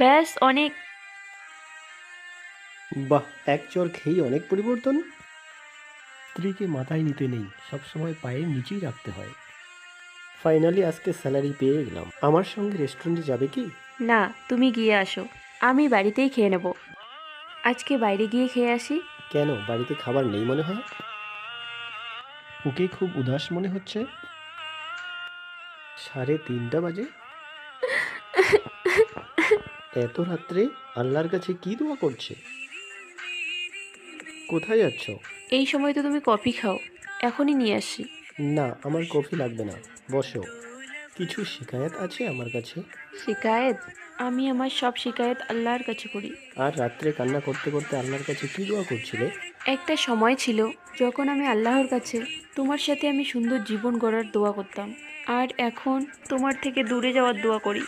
ব্যাস অনেক। বাহ, এক চর খেয়েই অনেক পরিবর্তন। স্ত্রীকে মাথায় নিতে নেই, সবসময় পায়ের নিচেই রাখতে হয়। ফাইনালি আজকে স্যালারি পেয়ে গেলাম। আমার সঙ্গে রেস্টুরেন্টে যাবে কি? না, তুমি গিয়ে আসো, আমি বাড়িতেই খেয়ে নেব। আজকে বাইরে গিয়ে খেয়ে আসি। কেন, বাড়িতে খাবার নেই মনে হয়? ওকে খুব উদাস মনে হচ্ছে। 3:30 বাজে। এত রাত্রে আল্লাহর কাছে কি দোয়া করছে? কোথায় যাচ্ছ? এই সময় তো তুমি কফি খাও, এখনই নিয়ে আসি। না, আমার কফি লাগবে না, বসো। কিছু শিকায়ত আছে আমার কাছে। শিকায়েত? আমি আমার সব শিকায়েত আল্লাহর কাছে করি। আর রাত্রে কান্না করতে করতে আল্লাহর কাছে কি দোয়া করছিলে? একটা সময় ছিল যখন আমি আল্লাহর কাছে তোমার সাথে আমি সুন্দর জীবন গড়ার দোয়া করতাম, আর এখন তোমার থেকে দূরে যাওয়ার দোয়া করি।